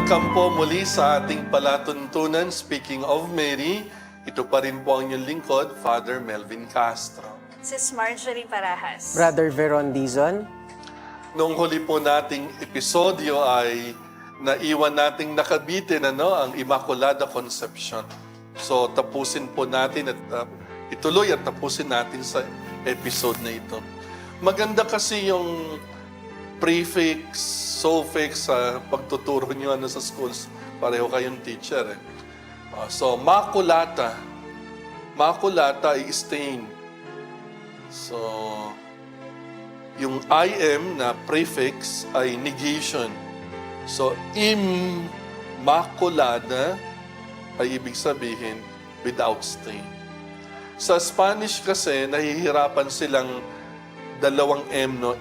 Welcome po muli sa ating palatuntunan. Speaking of Mary, ito pa rin po ang inyong lingkod, Father Melvin Castro. Sis Marjorie Parahas. Brother Veron Dizon. Noong huli po nating episodyo ay naiwan nating nakabitin ang Immaculada Conception. So tapusin po natin at ituloy at tapusin natin sa episode na ito. Maganda kasi yung prefix, suffix sa pagtuturo nyo sa schools. Pareho kayong teacher. So, makulata. Makulata ay stain. So, yung IM na prefix ay negation. So, immaculada ay ibig sabihin without stain. Sa Spanish kasi, nahihirapan silang dalawang M, no?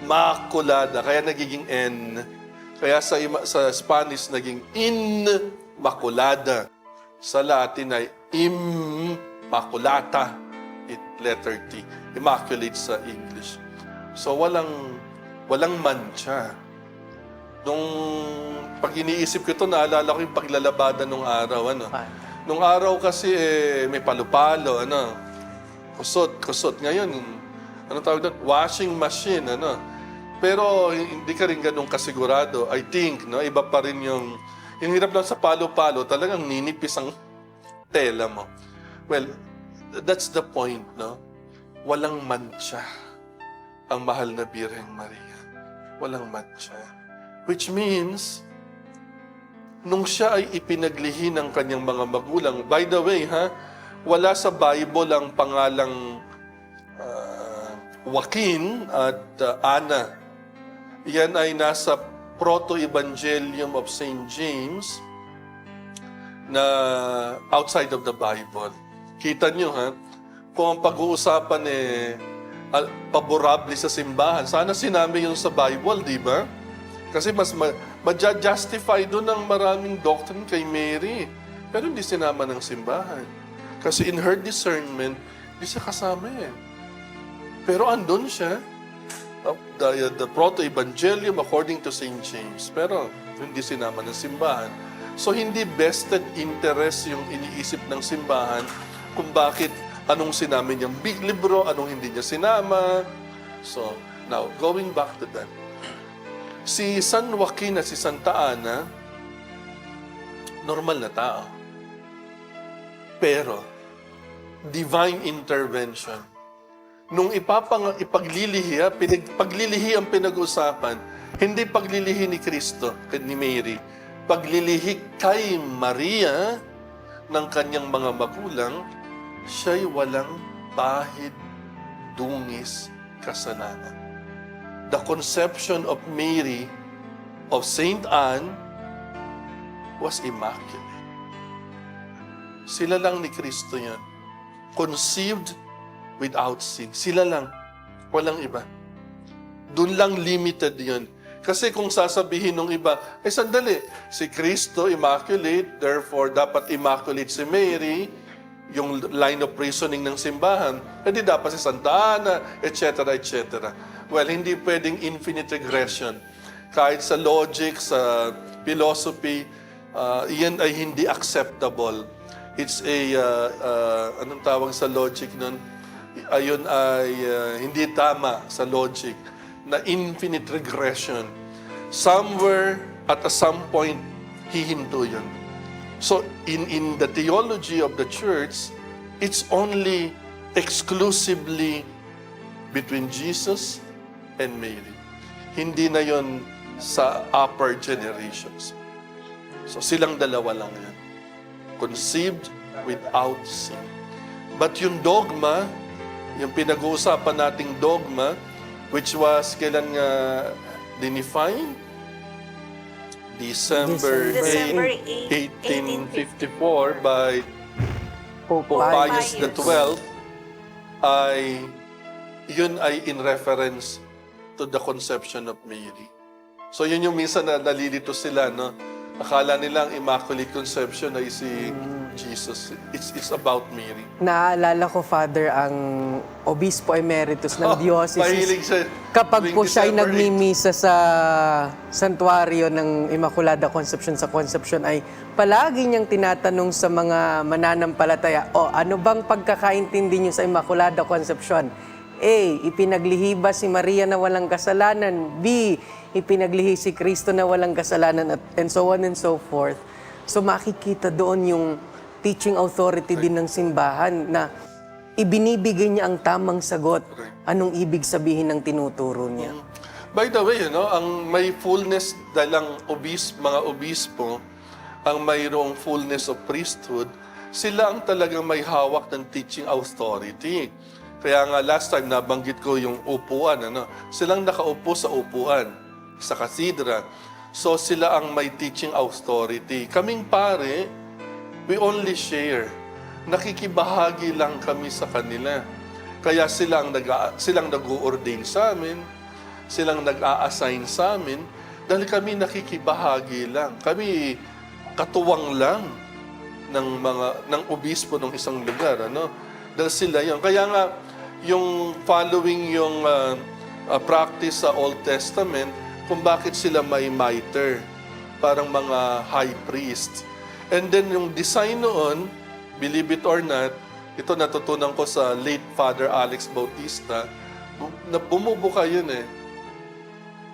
Immaculada. Kaya nagiging N. Kaya sa Spanish, naging Inmaculada. Sa Latin ay Immaculata. Letter T. Immaculate sa English. So, walang mancha. Pag iniisip ko ito, naalala ko yung paglalabada nung araw. Nung araw kasi, may palo-palo, kusot. Ngayon, tawag doon? Washing machine, Pero hindi ka rin ganun kasigurado. I think, iba pa rin yung hirap lang sa palo-palo, talagang ninipis ang tela mo. Well, that's the point, Walang mancha ang mahal na Birheng Maria. Walang mancha. Which means, nung siya ay ipinaglihi ng kanyang mga magulang, by the way, wala sa Bible ang pangalang Joaquin at Anna. Yan ay nasa Proto-Evangelium of St. James na outside of the Bible. Kita nyo, kung ang pag-uusapan paborable sa simbahan, sana sinabi yun sa Bible, di ba? Kasi mas ma-justify doon ang maraming doctrine kay Mary. Pero hindi sinama ng simbahan. Kasi in her discernment, hindi siya kasama Pero andun siya, the Proto-Evangelium according to St. James. Pero hindi sinama ng simbahan. So hindi vested interest yung iniisip ng simbahan kung bakit anong sinama niyang big libro, anong hindi niya sinama. So, now, going back to that. Si San Joaquin at si Santa Ana, normal na tao. Pero, divine intervention. Nung ipaglilihi ang pinag-usapan, hindi paglilihi ni Kristo, ni Mary, paglilihi kay Maria ng kanyang mga magulang, siya'y walang bahid, dungis, kasalanan. The conception of Mary, of Saint Anne, was immaculate. Sila lang ni Kristo yan. Conceived without sin. Sila lang. Walang iba. Doon lang limited yun. Kasi kung sasabihin ng iba, sandali, si Kristo, immaculate, therefore dapat immaculate si Mary, yung line of reasoning ng simbahan, hindi dapat si Santa Ana, etc., etc. Well, hindi pwedeng infinite regression. Kahit sa logic, sa philosophy, iyan ay hindi acceptable. It's anong tawag sa logic nun? Ayun ay hindi tama sa logic na infinite regression. Somewhere, at some point, hihinto yun. So, in the theology of the Church, it's only exclusively between Jesus and Mary. Hindi na yon sa upper generations. So, silang dalawa lang yan. Conceived without sin. But yung dogma, yung pinag-uusapan nating dogma, which was kailan nga dinefine? December 8, 1854 by Pope Pius XII, yun ay in reference to the conception of Mary. So yun yung minsan na nalilito sila, Akala nilang Immaculate Conception ay si Jesus. It's about Mary. Naaalala ko, Father, ang Obispo Emeritus ng Mahilig Diocese. siya. Kapag po Tuwing siya ay December 8. nagmimisa sa santuario ng Immaculada Concepcion sa Concepcion ay palagi niyang tinatanong sa mga mananampalataya, ano bang pagkakaintindi niyo sa Immaculada Concepcion? A, ipinaglihi ba si Maria na walang kasalanan? B, ipinaglihi si Kristo na walang kasalanan? And so on and so forth. So makikita doon yung teaching authority din ng simbahan na ibinibigay niya ang tamang sagot. Anong ibig sabihin ng tinuturo niya? By the way, ang may fullness dahil ang mga obispo, ang mayroong fullness of priesthood, sila ang talagang may hawak ng teaching authority. Kaya nga last time nabanggit ko yung upuan, silang nakaupo sa upuan, sa katedra. So sila ang may teaching authority. Kaming pare, we only share. Nakikibahagi lang kami sa kanila. Kaya silang nag-o-ordain sa amin, silang nag-a-assign sa amin, dahil kami nakikibahagi lang. Kami katuwang lang ng obispo ng isang lugar, Dahil sila yun. Kaya nga, yung following yung practice sa Old Testament, kung bakit sila may mitre, parang mga high priest. And then yung design noon, believe it or not, ito natutunan ko sa late Father Alex Bautista, na bumubuka yun eh.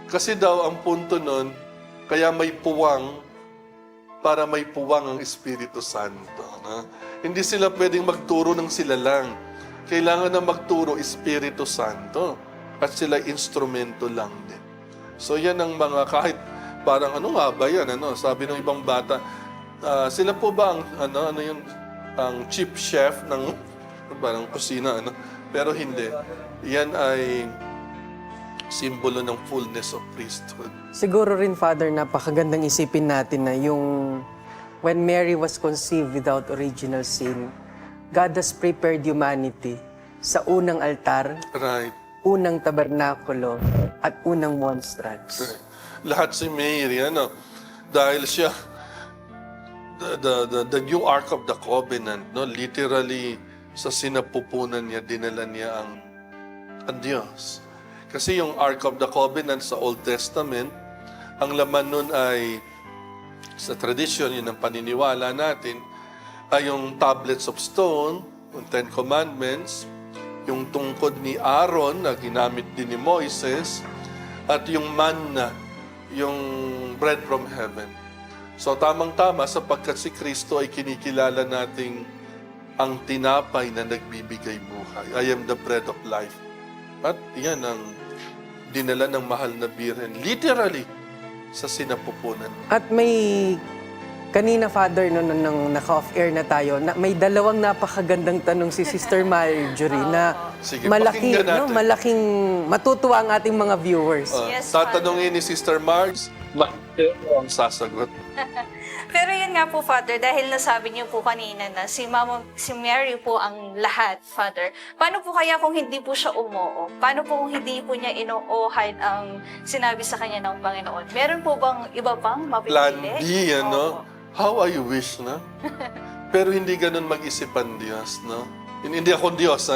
Kasi daw ang punto noon, kaya may puwang, para may puwang ang Espiritu Santo. Hindi sila pwedeng magturo ng sila lang. Kailangan na magturo Espiritu Santo. At sila instrumento lang din. So yan ang mga kahit parang ano nga ba yan, sabi ng ibang bata, sila po ba ang ang chief chef ng parang kusina, Pero hindi. Yan ay simbolo ng fullness of priesthood. Siguro rin, Father, napakagandang isipin natin na yung when Mary was conceived without original sin, God has prepared humanity sa unang altar, Right. unang tabernakulo, at unang monstrance. Lahat si Mary, dahil siya the new Ark of the Covenant, literally sa sinapupunan niya, dinala niya ang Diyos. Kasi yung Ark of the Covenant sa Old Testament, ang laman nun ay, sa tradition, yun ang paniniwala natin, ay yung tablets of stone, yung Ten Commandments, yung tungkod ni Aaron na ginamit din ni Moises, at yung manna, yung bread from heaven. So tamang-tama sapagkat si Kristo ay kinikilala nating ang tinapay na nagbibigay buhay. I am the bread of life. At yan ang dinala ng mahal na Birhen, literally, sa sinapupunan. At may kanina, Father, nung naka-off-air na tayo, may dalawang napakagandang tanong si Sister Marjorie na Sige, malaki, pakinggan natin. malaking matutuwa ang ating mga viewers. Yes, Tatanungin ni Sister Marge, ang sasagot. Pero yun nga po, Father, dahil nasabi niyo po kanina na si Mary po ang lahat, Father. Paano po kaya kung hindi po siya umoo? Paano po kung hindi po niya inoohan ang sinabi sa kanya ng Panginoon? Meron po bang iba pang mapipili? Plan B, Oo. How I wish, Pero hindi ganun mag-isip ang Diyos, Hindi ako Diyos,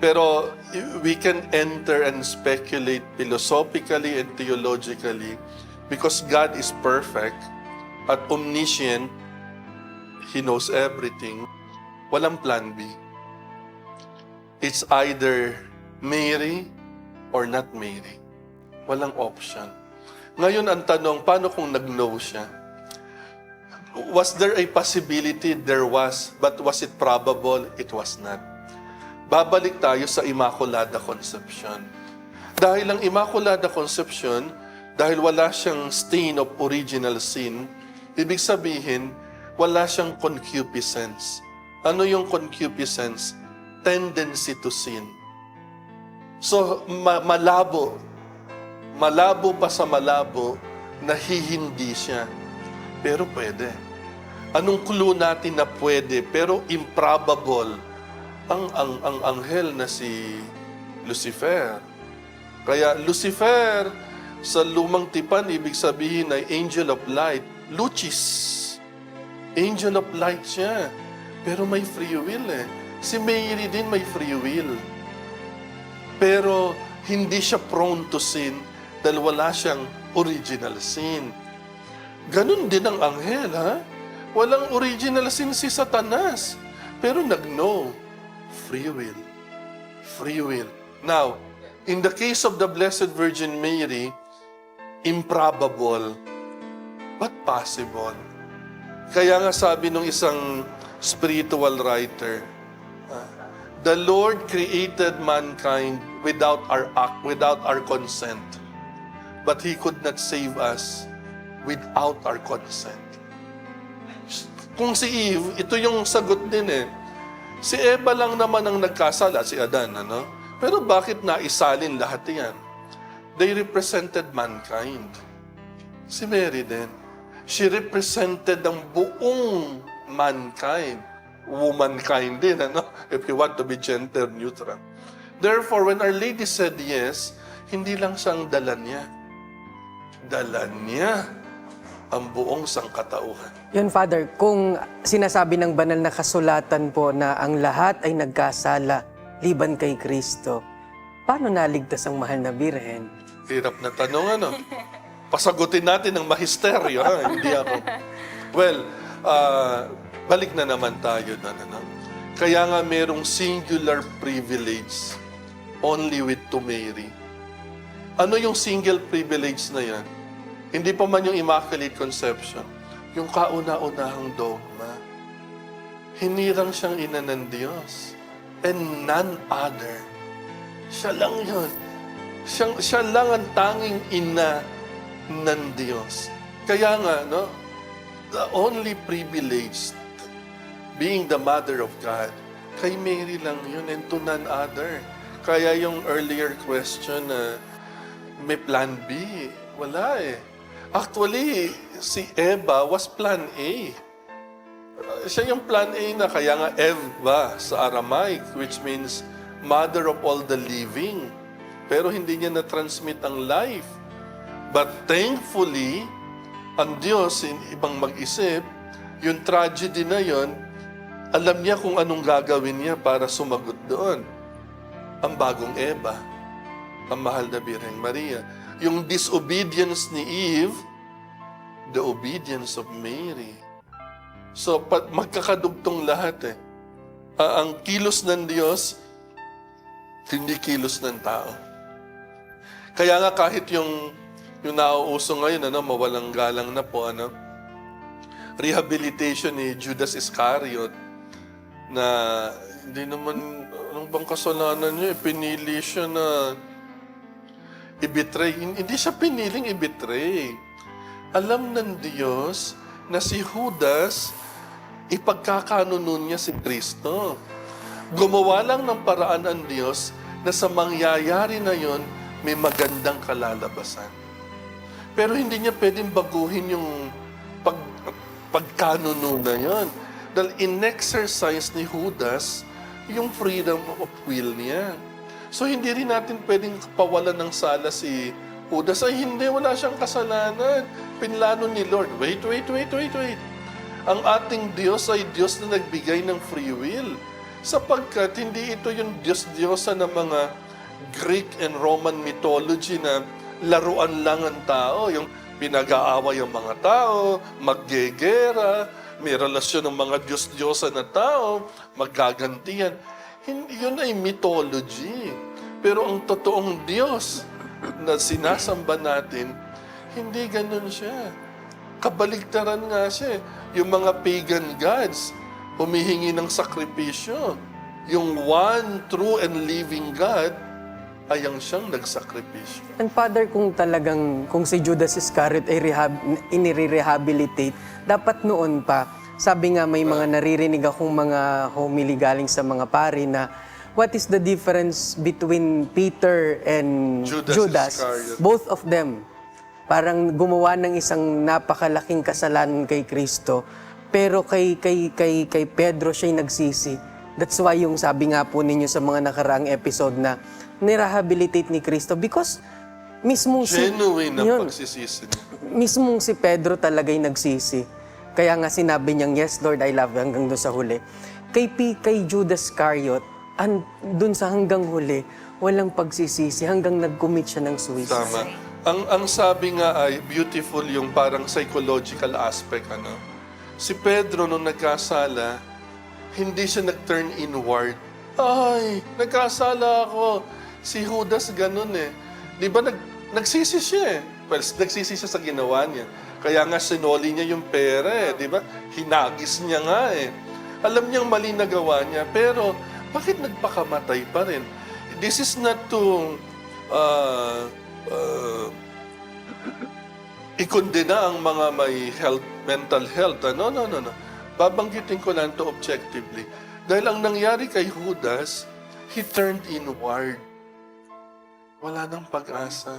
Pero we can enter and speculate philosophically and theologically because God is perfect at omniscient. He knows everything. Walang plan B. It's either Mary or not Mary. Walang option. Ngayon ang tanong, paano kung nag-no siya? Was there a possibility? There was. But was it probable? It was not. Babalik tayo sa Immaculada Conception. Dahil ang Immaculada Conception, dahil wala siyang stain of original sin, ibig sabihin, wala siyang concupiscence. Ano yung concupiscence? Tendency to sin. So, malabo. Malabo pa sa malabo na hihindi siya. Pero pwede. Anong clue natin na pwede pero improbable? Ang anghel na si Lucifer. Kaya Lucifer sa lumang tipan ibig sabihin ay angel of light, lucis. Angel of light siya. Pero may free will eh. Si Mary din may free will. Pero hindi siya prone to sin dahil wala siyang original sin. Ganun din ang anghel, ha? Walang original sin si Satanas. Pero nag-know. Free will. Free will. Now, in the case of the Blessed Virgin Mary, improbable, but possible. Kaya nga sabi nung isang spiritual writer, the Lord created mankind without our consent. But He could not save us without our consent. Kung si Eve, ito yung sagot din eh. Si Eva lang naman ang nagkasala, si Adan, ano? Pero bakit naisalin lahat yan? They represented mankind. Si Mary din. She represented ang buong mankind. Womankind din, ano? If you want to be gender neutral. Therefore, when Our Lady said yes, hindi lang siyang dala niya. Dala niya ang buong sangkatauhan. Yun, Father, kung sinasabi ng banal na kasulatan po na ang lahat ay nagkasala liban kay Kristo, paano naligtas ang mahal na Birhen? Hirap na tanong, ano? Pasagutin natin ng mahisteryo, ha? Hindi ako. Well, balik na naman tayo na, ano? Kaya nga merong singular privilege only with to Mary. Ano yung single privilege na yan? Hindi pa man yung Immaculate Conception. Yung kauna-unahang dogma. Hinirang siyang ina ng Diyos. And none other. Siya lang yun. Siya lang ang tanging ina ng Diyos. Kaya nga, no? The only privilege being the Mother of God, kay Mary lang yun and to none other. Kaya yung earlier question na may plan B, wala eh. Actually, si Eva was plan A. Siya yung plan A na kaya nga Eva sa Aramaic, which means mother of all the living. Pero hindi niya na-transmit ang life. But thankfully, ang Diyos, ibang mag-isip, yung tragedy na yon, alam niya kung anong gagawin niya para sumagot doon. Ang bagong Eva, ang mahal na Birheng Maria. Yung disobedience ni Eve, the obedience of Mary. So, magkakadugtong lahat eh. Ang kilos ng Diyos, hindi kilos ng tao. Kaya nga kahit yung nauuso ngayon, ano, mawalang galang na po, ano, rehabilitation ni Judas Iscariot, na hindi naman, anong bang kasalanan niya, pinili siya na i-betray. Hindi siya piniling i-betray. Alam ng Diyos na si Judas, ipagkakanunon niya si Kristo. Gumawa lang ng paraan ang Diyos na sa mangyayari na yon may magandang kalalabasan. Pero hindi niya pwedeng baguhin yung pagkanunon na yon. Dahil in-exercise ni Judas yung freedom of will niya. So, hindi rin natin pwedeng pawalan ng sala si Judas. Ay, hindi, wala siyang kasalanan. Pinlano ni Lord. Wait. Ang ating Diyos ay Diyos na nagbigay ng free will. Sapagkat hindi ito yung Diyos-Diyosa ng mga Greek and Roman mythology na laruan lang ang tao. Yung pinag-aaway ang mga tao, maggegera, may relasyon ng mga Diyos-Diyosa na tao, maggagantihan. Yun ay mythology. Pero ang totoong Diyos na sinasamba natin, hindi ganun siya. Kabaligtaran nga siya. Yung mga pagan gods, humihingi ng sakripisyo. Yung one true and living God, ay ang siyang nagsakripisyo. And Father, kung si Judas Iscariot ay inire-rehabilitate, dapat noon pa, sabi nga may mga naririnig akong mga homily galing sa mga pari na what is the difference between Peter and Judas? Iscariot. Both of them, parang gumawa ng isang napakalaking kasalanan kay Kristo, pero kay Pedro siya'y nagsisi. That's why yung sabi nga po ninyo sa mga nakaraang episode na nirehabilitate ni Kristo because mismong Genuine na yun, pagsisisi niya. mismong si Pedro talaga'y nagsisi. Kaya nga sinabi niyang, yes Lord, I love you, hanggang doon sa huli. Kay Judas Iscariot, doon sa hanggang huli, walang pagsisisi hanggang nag-commit siya ng suicide. Tama. Ang sabi nga ay beautiful yung parang psychological aspect, ano. Si Pedro nung nagkasala, hindi siya nag-turn inward. Ay, nagkasala ako. Si Judas ganun eh. Di ba nagsisi siya eh. Well, nagsisi siya sa ginawa niya. Kaya nga sinoli niya yung pera eh. Di ba? Hinagis niya nga eh. Alam niyang mali na gawa niya, pero bakit nagpakamatay pa rin? This is not to ikondena ang mga may mental health. No. Babanggitin ko lang to objectively. Dahil ang nangyari kay Judas, he turned inward. Wala nang pag-asa.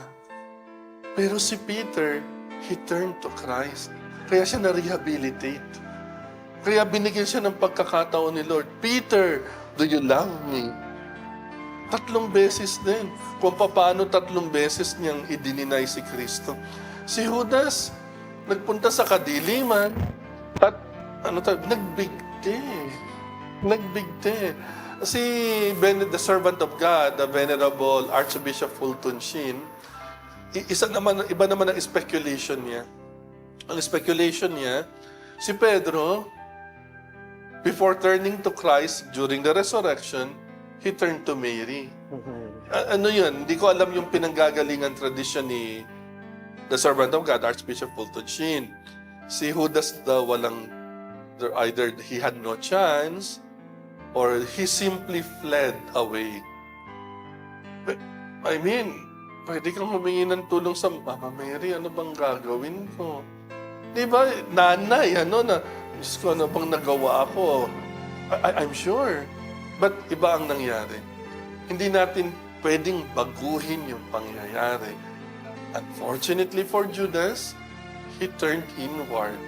Pero si Peter, he turned to Christ. Kaya siya na-rehabilitate. Kaya binigyan siya ng pagkakataon ni Lord. Peter, do you love me? 3 beses din. Kung paano 3 beses niyang idininay si Kristo. Si Judas, nagpunta sa kadiliman at nagbigti. Si the servant of God, the Venerable Archbishop Fulton Sheen, iba naman ang speculation niya. Ang speculation niya, si Pedro, before turning to Christ during the resurrection, he turned to Mary. Ano yun? Hindi ko alam yung pinanggagalingan tradition ni the servant of God, Archbishop Fulton Sheen. Si Judas daw either he had no chance or he simply fled away. I mean, pwede kang humingi ng tulong sa Mama Mary, ano bang gagawin ko? Di ba, nanay, Diyos ko, ano bang nagawa ako? I'm sure. But iba ang nangyari. Hindi natin pwedeng baguhin yung pangyayari. Unfortunately for Judas, he turned inward.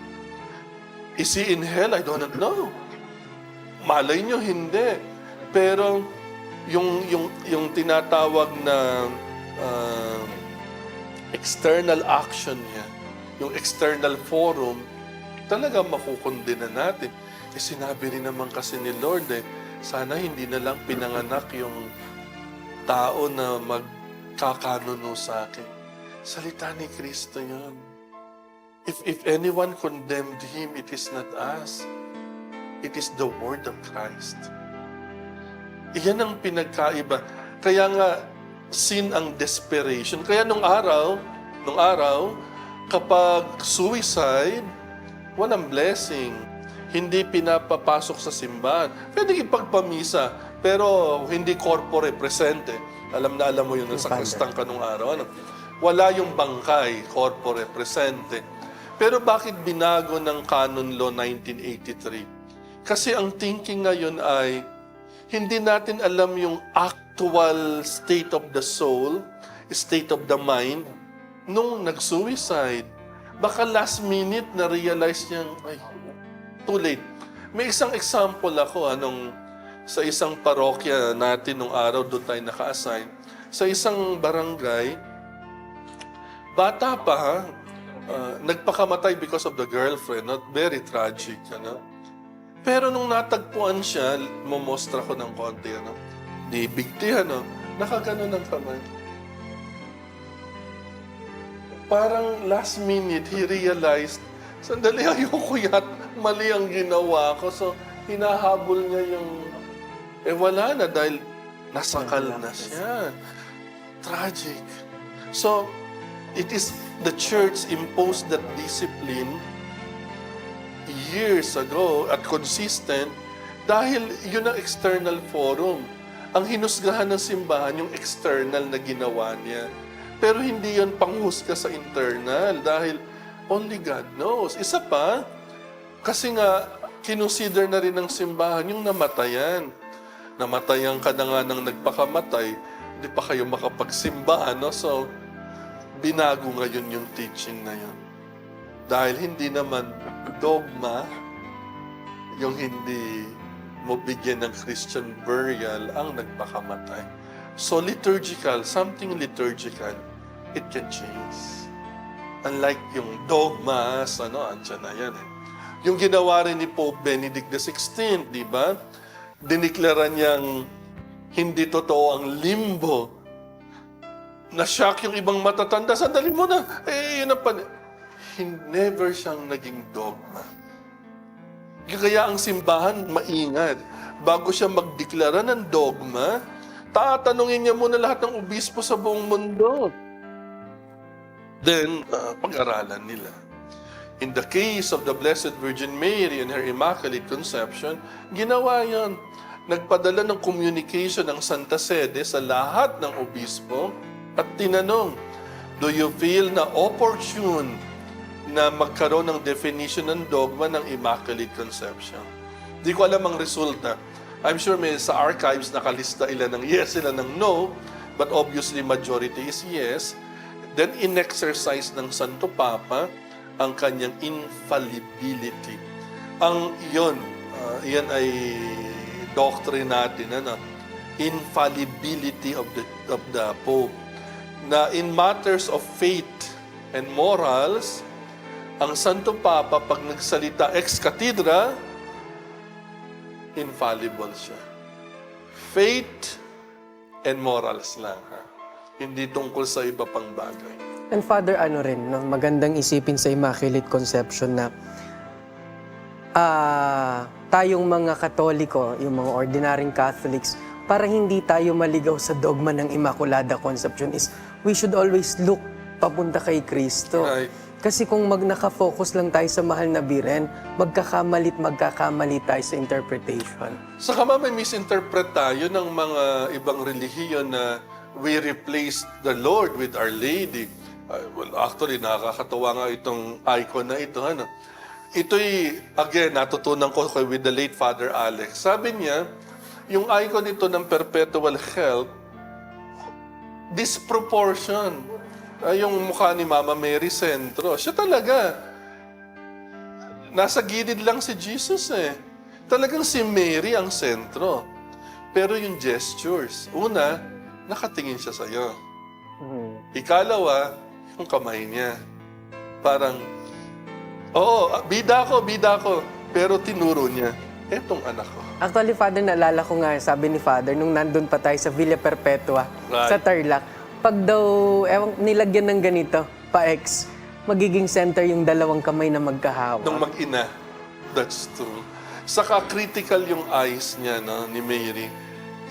Is he in hell? I don't know. Malay nyo, hindi. Pero yung tinatawag na external action niya, yung external forum, talaga makukundina natin. Sinabi rin naman kasi ni Lord sana hindi na lang pinanganak yung tao na magkakanuno sa akin. Salita ni Kristo yun. If anyone condemned him, it is not us. It is the word of Christ. Iyan ang pinagkaiba. Kaya nga, sin ang desperation. Kaya nung araw, kapag suicide, walang blessing. Hindi pinapapasok sa simbahan. Pwede ipagpamisa, pero hindi corpore presente. Alam mo yun, sa kristang ka nung araw. Wala yung bangkay, corpore presente. Pero bakit binago ng Canon Law 1983? Kasi ang thinking ngayon ay, hindi natin alam yung actual state of the soul, state of the mind, nung nag-suicide. Baka last minute na-realize niyang, ay, too late. May isang example ako, sa isang parokya natin nung araw, doon tayo naka-assign. Sa isang barangay, bata pa, nagpakamatay because of the girlfriend. Not very tragic, Pero nung natagpuan siya, mumostra ko ng konti, di bigti, nakaganon ng kamay. Parang last minute, he realized, sandali, ayoko mali ang ginawa ko. So, hinahabol niya yung, wala na dahil nasakal na siya. Tragic. So, it is the church imposed that discipline years ago at consistent dahil yun ang external forum. Ang hinusgahan ng simbahan, yung external na ginawa niya. Pero hindi yun panghusga sa internal dahil only God knows. Isa pa, kasi nga, kinonsider na rin ng simbahan yung namatayan. Namatayan ka na nga ng nagpakamatay, hindi pa kayo makapagsimba, So, binago ngayon yung teaching na yun. Dahil hindi naman dogma yung hindi mo bigyan ng Christian burial ang nagpakamatay. So liturgical, something liturgical, it can change. Unlike yung dogmas, andyan na yan Yung ginawa rin ni Pope Benedict XVI, di ba? Diniklara niyang hindi totoo ang limbo. Na-shock yung ibang matatanda. Sandali mo na. Yun ang never siyang naging dogma. Kaya ang simbahan, maingat. Bago siya magdeklara ng dogma, tatanungin niya muna lahat ng obispo sa buong mundo. Then, pag-aralan nila. In the case of the Blessed Virgin Mary and her Immaculate Conception, ginawa yon. Nagpadala ng communication ng Santa Sede sa lahat ng obispo at tinanong, do you feel na opportune na magkaroon ng definition ng dogma ng Immaculate Conception? Di ko alam ang resulta. I'm sure may sa archives nakalista ilan ng yes, ilan ng no, but obviously majority is yes. Then in-exercise ng Santo Papa ang kanyang infallibility. Ang iyon ay doctrine natin, infallibility of the Pope. Na in matters of faith and morals, ang Santo Papa, pag nagsalita ex cathedra, infallible siya. Faith and morals lang, ha? Hindi tungkol sa iba pang bagay. And Father, magandang isipin sa Immaculate Conception na tayong mga Katoliko, yung mga ordinaryong Catholics, para hindi tayo maligaw sa dogma ng Immaculada Conception is we should always look papunta kay Kristo. Right. Kasi kung naka-focus lang tayo sa mahal na Birhen, magkakamali tayo sa interpretation. Saka may misinterpret tayo ng mga ibang relihiyon na we replaced the Lord with Our Lady. Well, actually, nakakatawa nga itong icon na ito. Ito'y, again, natutunan ko with the late Father Alex. Sabi niya, yung icon ito ng perpetual help, disproportion. Yung mukha ni Mama Mary sentro. Siya talaga. Nasa gilid lang si Jesus eh. Talagang si Mary ang sentro. Pero yung gestures, una, nakatingin siya sa'yo. Ikalawa, yung kamay niya. Parang, oo, bida ko. Pero tinuro niya, etong anak ko. Actually, Father, naalala ko nga, sabi ni Father, nung nandun pa tayo sa Villa Perpetua, Right. sa Tarlac, pag daw, nilagyan ng ganito, pa-X, magiging center yung dalawang kamay na magkahawa. Nung mag-ina. That's true. Saka critical yung eyes niya, no, ni Mary.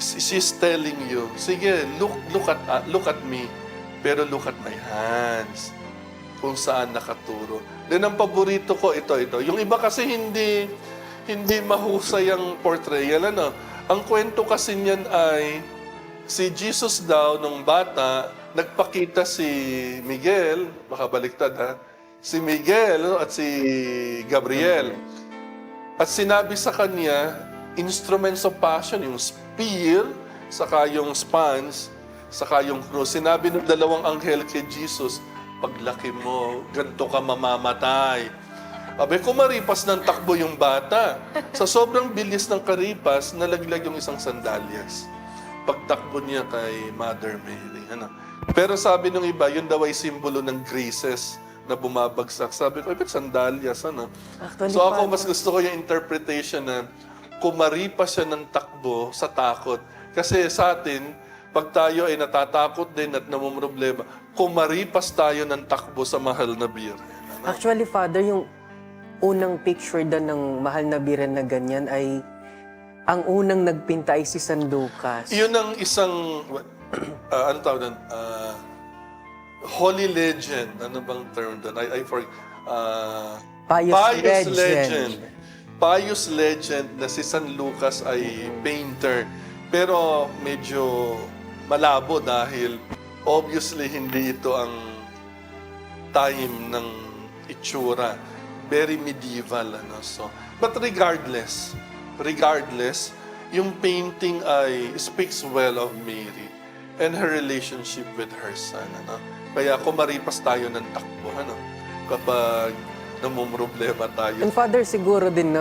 She's telling you, sige, look at me, pero look at my hands. Kung saan nakaturo. Then ang paborito ko, ito. Yung iba kasi hindi mahusay ang portrayal, Ang kwento kasi niyan ay, si Jesus daw, nung bata, nagpakita si Miguel, makabaliktad si Miguel at si Gabriel. At sinabi sa kanya, instruments of passion, yung spear, saka yung spans, saka yung cross. Sinabi ng dalawang anghel kay Jesus, paglaki mo, ganito ka mamamatay. Abe, kumaripas ng takbo yung bata. Sa sobrang bilis ng karipas, nalaglag yung isang sandalyas. Pagtakbo niya kay Mother Mary. Pero sabi ng iba, yun daw ay simbolo ng graces na bumabagsak. Sabi ko, ba't sandalyas? Actually, So ako, mas gusto ko yung interpretation na kumaripas siya ng takbo sa takot. Kasi sa atin, pag tayo ay natatakot din at namumroblema, kumaripas tayo ng takbo sa mahal na Birhen. Actually, Father, yung unang picture doon ng mahal na Birhen na ganyan ay ang unang nagpinta ay si San Lucas. Yun ang isang, ano tawag doon? Holy legend. Ano bang term doon? I forget. Pious legend. Pious legend na si San Lucas ay painter. Pero medyo malabo dahil obviously hindi ito ang time ng itsura. Very medieval. So, but regardless, yung painting ay speaks well of Mary and her relationship with her son. Kaya kumaripas tayo ng takbo kapag namumroblema tayo. And Father, siguro din,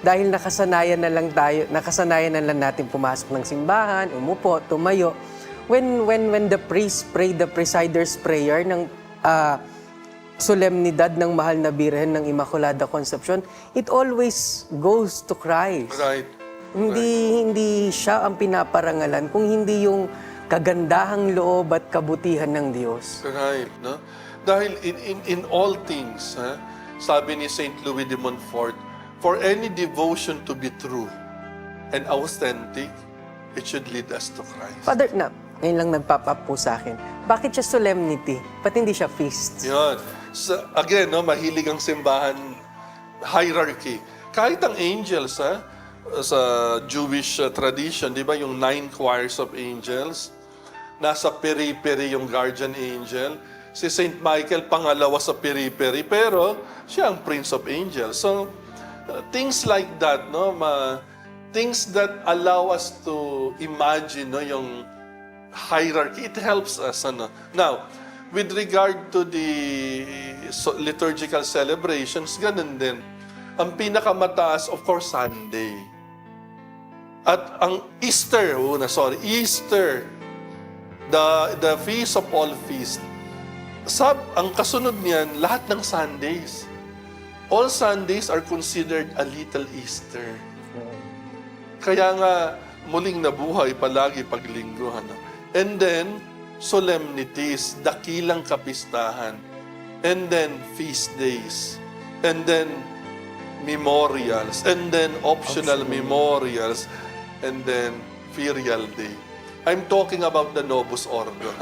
dahil nakasanayan na lang natin pumasok ng simbahan, umupo, tumayo. When the priest pray the presider's prayer ng solemnidad ng Mahal na Birhen ng Immaculada Conception, it always goes to Christ. Right. Hindi siya ang pinaparangalan, kung hindi yung kagandahang loob at kabutihan ng Diyos. Right, no? Dahil in all things, sabi ni St. Louis de Montfort, for any devotion to be true and authentic, it should lead us to Christ. Father, ngayon lang nagpapa po sa akin, bakit siya solemnity? Ba't hindi siya feast? Yun. So, again, no, mahilig ang simbahan hierarchy. Kahit ang angels, sa Jewish tradition, di ba, yung 9 choirs of angels, nasa periphery yung guardian angel. Si Saint Michael, pangalawa sa periphery, pero siya ang Prince of Angels. So, things like that, no, things that allow us to imagine, no, yung hierarchy, it helps us. Ano. Now, with regard to the liturgical celebrations, ganun din. Ang pinakamataas, of course, Sunday. At ang Easter, Easter, the feast of all feasts, ang kasunod niyan, lahat ng Sundays. All Sundays are considered a little Easter. Kaya nga, muling nabuhay palagi paglinggo. And then, solemnities, dakilang kapistahan. And then, feast days. And then, memorials. And then, optional memorials. And then, ferial day. I'm talking about the Novus Ordo.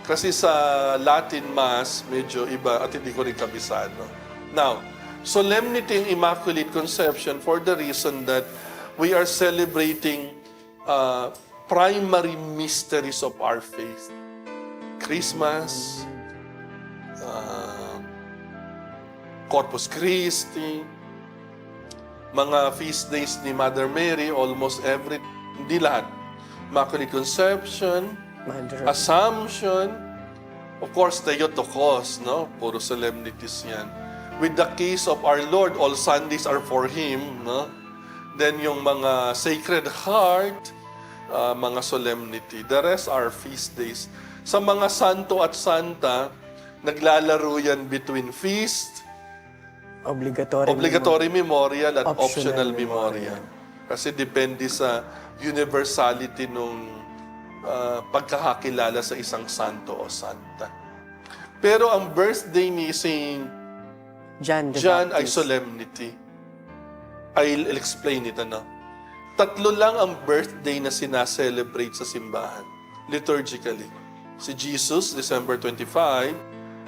Kasi sa Latin Mass, medyo iba at hindi ko rin kabisado. Now, solemnity in Immaculate Conception for the reason that we are celebrating primary mysteries of our faith. Christmas, Corpus Christi, mga feast days ni Mother Mary, almost hindi lahat. Immaculate Conception, Assumption, of course, Theotokos, no? Puro solemnities yan. With the case of our Lord, all Sundays are for Him, no? Then yung mga Sacred Heart, mga solemnity. The rest are feast days. Sa mga santo at santa, naglalaro yan between feast, obligatory memorial at optional memorial. Kasi depende sa universality nung pagkakakilala sa isang santo o santa. Pero ang birthday ni Saint John ay solemnity. I'll explain it, ano. 3 lang ang birthday na sinaselebrate sa simbahan, liturgically. Si Jesus, December 25.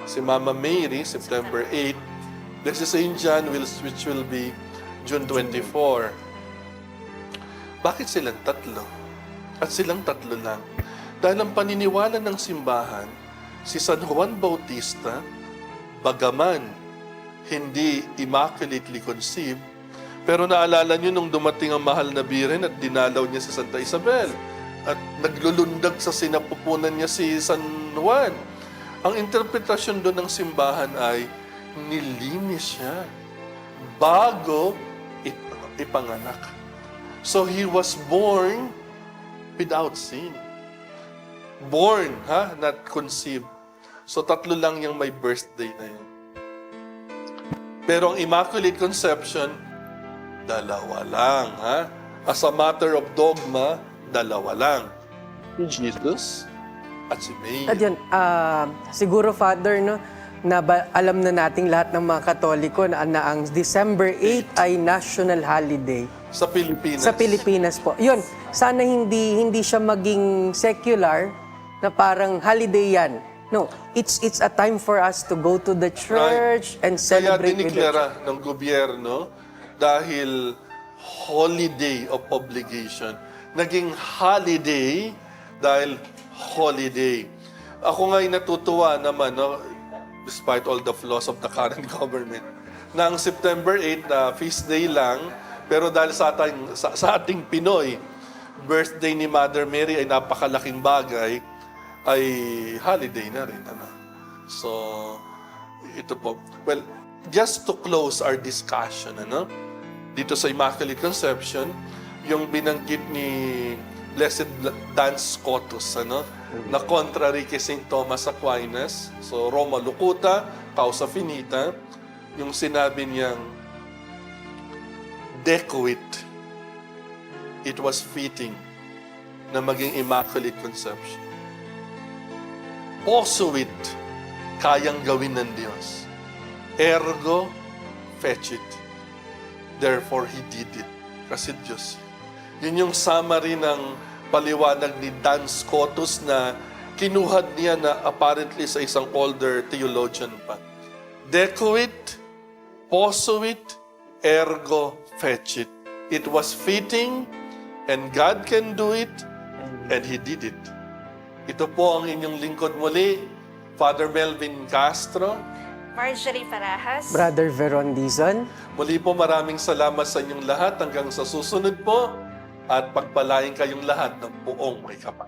Si Mama Mary, September 8. Then si Saint John, which will be June 24. Bakit silang 3? At silang 3 lang. Dahil ang paniniwala ng simbahan, si San Juan Bautista, bagaman hindi immaculately conceived, pero naalala niyo nung dumating ang Mahal na Birhen at dinalaw niya si Santa Isabel at naglulundag sa sinapupunan niya si San Juan. Ang interpretasyon doon ng simbahan ay nilinis siya bago ipanganak. So he was born without sin. Born, not conceived. So 3 lang yung may birthday na yun. Pero ang Immaculate Conception, 2 lang, As a matter of dogma, 2 lang. Jesus at si Mary. At yun, siguro, Father, no, alam na nating lahat ng mga Katoliko na ang December 8 ay national holiday. Sa Pilipinas. Sa Pilipinas po. Yun, sana hindi siya maging secular na parang holiday yan. No, it's a time for us to go to the church and celebrate with the church. Kaya diniklara ng gobyerno dahil holiday of obligation. Naging holiday dahil holiday. Ako nga'y natutuwa naman, no, despite all the flaws of the current government, na ang September 8 na feast day lang, pero dahil sa ating Pinoy, birthday ni Mother Mary ay napakalaking bagay, ay holiday na rin. Ano? So, ito po. Well, just to close our discussion, ano? Dito sa Immaculate Conception, yung binanggit ni Blessed Dan Scotus, ano? na contrary kay St. Thomas Aquinas. So, Roma locuta, causa finita. Yung sinabi niyang, decuit, it was fitting na maging Immaculate Conception. Posuit, kayang gawin ng Diyos. Ergo, fecit. Therefore, He did it. Kasi Diyos. Yun yung summary ng paliwanag ni Dan Scotus na kinuhad niya na apparently sa isang older theologian pa. Decuit, posuit, ergo, fecit. It was fitting, and God can do it, and He did it. Ito po ang inyong lingkod muli, Father Melvin Castro. Marjorie Parajas. Brother Veron Dizon. Muli po maraming salamat sa inyong lahat hanggang sa susunod po at pagpalain kayong lahat ng buong may kapal.